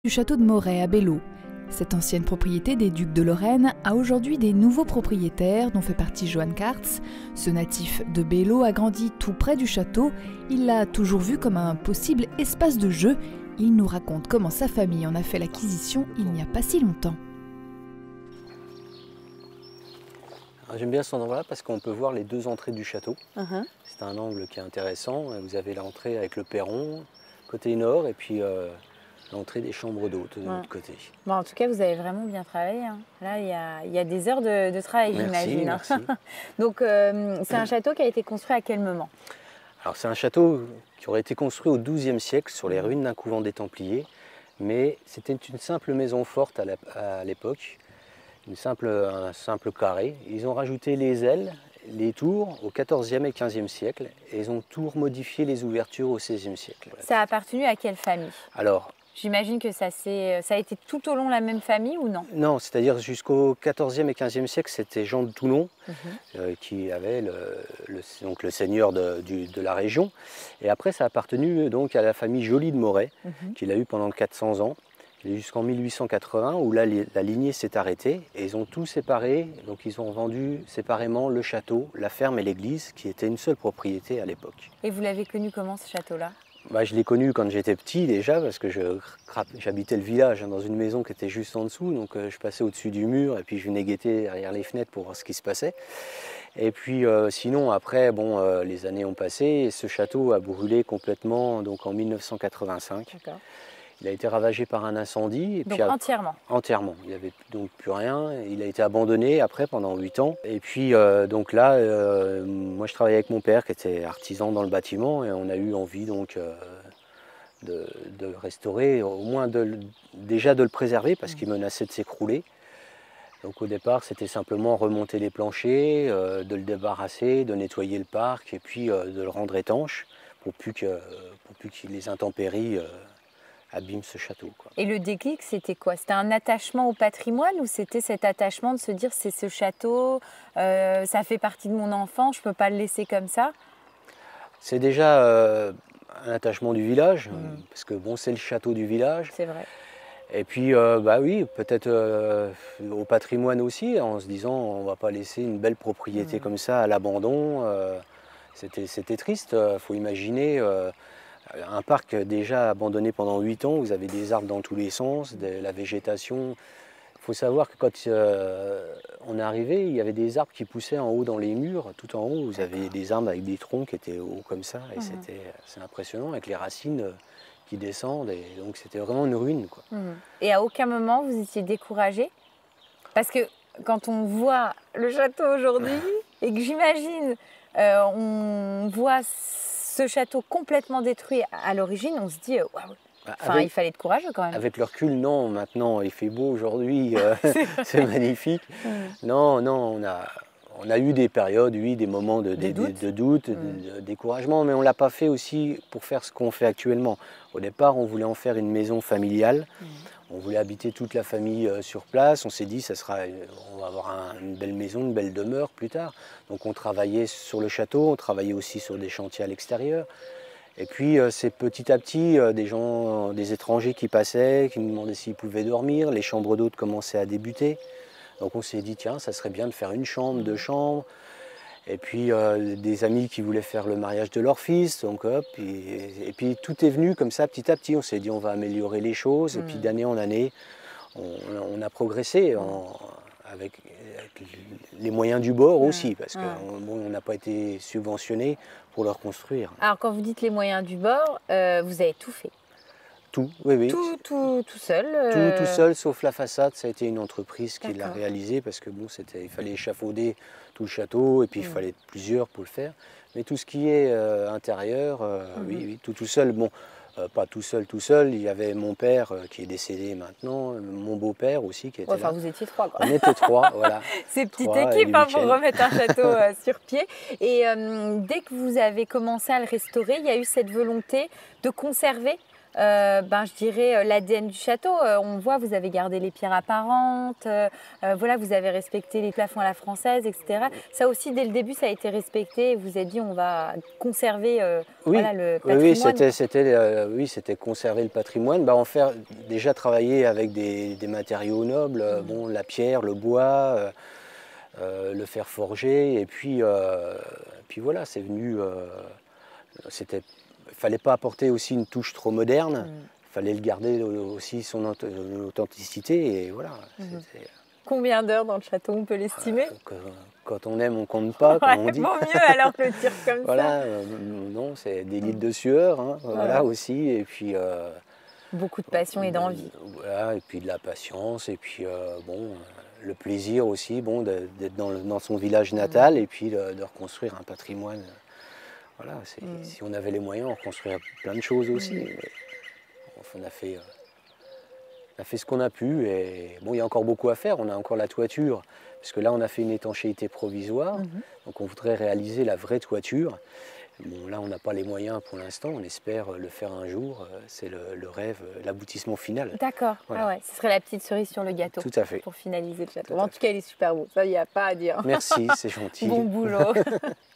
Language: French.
Du château de Moret à Bello. Cette ancienne propriété des ducs de Lorraine a aujourd'hui des nouveaux propriétaires dont fait partie Johann Kartz. Ce natif de Bello a grandi tout près du château. Il l'a toujours vu comme un possible espace de jeu. Il nous raconte comment sa famille en a fait l'acquisition il n'y a pas si longtemps. J'aime bien cet endroit-là parce qu'on peut voir les deux entrées du château. C'est un angle qui est intéressant. Vous avez l'entrée avec le perron, côté nord, et puis l'entrée des chambres d'hôtes de l'autre côté. Bon, en tout cas, vous avez vraiment bien travaillé. Là, il y a des heures de travail, j'imagine. Merci. Donc, c'est un château qui a été construit à quel moment? Alors, c'est un château qui aurait été construit au XIIe siècle sur les ruines d'un couvent des Templiers. Mais c'était une simple maison forte à l'époque. Un simple carré. Ils ont rajouté les ailes, les tours au XIVe et XVe siècle et ils ont tout modifié les ouvertures au XVIe siècle. Ça a appartenu à quelle famille? Alors, j'imagine que ça a été tout au long la même famille ou non? Non, c'est-à-dire jusqu'au XIVe et XVe siècle, c'était Jean de Toulon qui avait donc le seigneur de la région. Et après, ça a appartenu donc à la famille Joly de Moret, qui l'a eu pendant 400 ans. Jusqu'en 1880 où là la lignée s'est arrêtée et ils ont tout séparé, donc ils ont vendu séparément le château, la ferme et l'église qui était une seule propriété à l'époque. Et vous l'avez connu comment ce château-là? Je l'ai connu quand j'étais petit déjà parce que j'habitais le village dans une maison qui était juste en dessous, donc je passais au-dessus du mur et puis je venais guetter derrière les fenêtres pour voir ce qui se passait. Et puis sinon après, les années ont passé et ce château a brûlé complètement donc en 1985. D'accord. Il a été ravagé par un incendie. Et donc puis, entièrement? Entièrement. Il n'y avait donc plus rien. Il a été abandonné après pendant 8 ans. Et puis donc là, moi je travaillais avec mon père qui était artisan dans le bâtiment et on a eu envie donc de restaurer, au moins déjà de le préserver parce qu'il menaçait de s'écrouler. Donc au départ c'était simplement remonter les planchers, de le débarrasser, de nettoyer le parc et puis de le rendre étanche pour plus que les intempéries abîme ce château, quoi. Et le déclic, c'était quoi? C'était un attachement au patrimoine ou c'était cet attachement de se dire c'est ce château, ça fait partie de mon enfant, je ne peux pas le laisser comme ça? C'est déjà un attachement du village, parce que c'est le château du village. C'est vrai. Et puis oui, peut-être au patrimoine aussi, en se disant on ne va pas laisser une belle propriété comme ça à l'abandon. C'était triste, il faut imaginer. Un parc déjà abandonné pendant 8 ans, vous avez des arbres dans tous les sens, de la végétation. Il faut savoir que quand on est arrivé, il y avait des arbres qui poussaient en haut dans les murs, tout en haut. Vous avez des arbres avec des troncs qui étaient hauts comme ça, et c'est impressionnant avec les racines qui descendent. Et donc c'était vraiment une ruine, quoi. Et à aucun moment vous étiez découragé? Parce que quand on voit le château aujourd'hui et que j'imagine, on voit ce château complètement détruit à l'origine, on se dit waouh, il fallait être courageux quand même. Avec le recul, non, maintenant il fait beau aujourd'hui, c'est magnifique. Non, on a eu des périodes, oui, des moments de doute, de découragement, mais on ne l'a pas fait aussi pour faire ce qu'on fait actuellement. Au départ, on voulait en faire une maison familiale. On voulait habiter toute la famille sur place. On s'est dit, on va avoir une belle maison, une belle demeure plus tard. Donc on travaillait sur le château, on travaillait aussi sur des chantiers à l'extérieur. Et puis c'est petit à petit des étrangers qui passaient, qui nous demandaient s'ils pouvaient dormir. Les chambres d'hôtes commençaient à débuter. Donc on s'est dit, tiens, ça serait bien de faire une chambre, 2 chambres. Et puis des amis qui voulaient faire le mariage de leur fils, donc hop, et puis tout est venu comme ça petit à petit. On s'est dit on va améliorer les choses, et puis d'année en année, on a progressé avec les moyens du bord aussi, parce qu'on n'a pas été subventionné pour le reconstruire. Alors quand vous dites les moyens du bord, vous avez tout fait? Tout, oui. Tout seul Tout seul, sauf la façade, ça a été une entreprise qui l'a réalisée parce que il fallait échafauder tout le château et puis il fallait plusieurs pour le faire. Mais tout ce qui est intérieur, oui, tout seul. Pas tout seul, il y avait mon père qui est décédé maintenant, mon beau-père aussi qui était là. Vous étiez 3, quoi. On était 3, voilà. C'est une petite équipe pour remettre un château sur pied. Et dès que vous avez commencé à le restaurer, il y a eu cette volonté de conserver je dirais, l'ADN du château. On voit, vous avez gardé les pierres apparentes, voilà, vous avez respecté les plafonds à la française, etc. Ça aussi, dès le début, ça a été respecté. Vous vous êtes dit, on va conserver voilà, le patrimoine. Oui, c'était conserver le patrimoine. Déjà travailler avec des matériaux nobles, bon, la pierre, le bois, le fer forgé, et puis voilà, c'est venu. Il ne fallait pas apporter aussi une touche trop moderne. Il fallait le garder aussi son authenticité, et voilà. Combien d'heures dans le château, on peut l'estimer? Quand on aime, on ne compte pas, comme on dit. Vaut mieux alors que le tir comme voilà, non, c'est des litres de sueur, hein, voilà aussi, et puis... beaucoup de passion et d'envie. Voilà, et puis de la patience, et puis le plaisir aussi, bon, d'être dans son village natal, et puis de reconstruire un patrimoine. Voilà, si on avait les moyens, on reconstruirait plein de choses aussi. On a fait ce qu'on a pu, et bon, il y a encore beaucoup à faire. On a encore la toiture, parce que là, on a fait une étanchéité provisoire, donc on voudrait réaliser la vraie toiture. Bon, là, on n'a pas les moyens pour l'instant, on espère le faire un jour. C'est le rêve, l'aboutissement final. D'accord, voilà. Ah ouais, ce serait la petite cerise sur le gâteau. Tout à fait. Pour finaliser le château. En tout cas, il est super beau, ça, il n'y a pas à dire. Merci, c'est gentil. Bon boulot.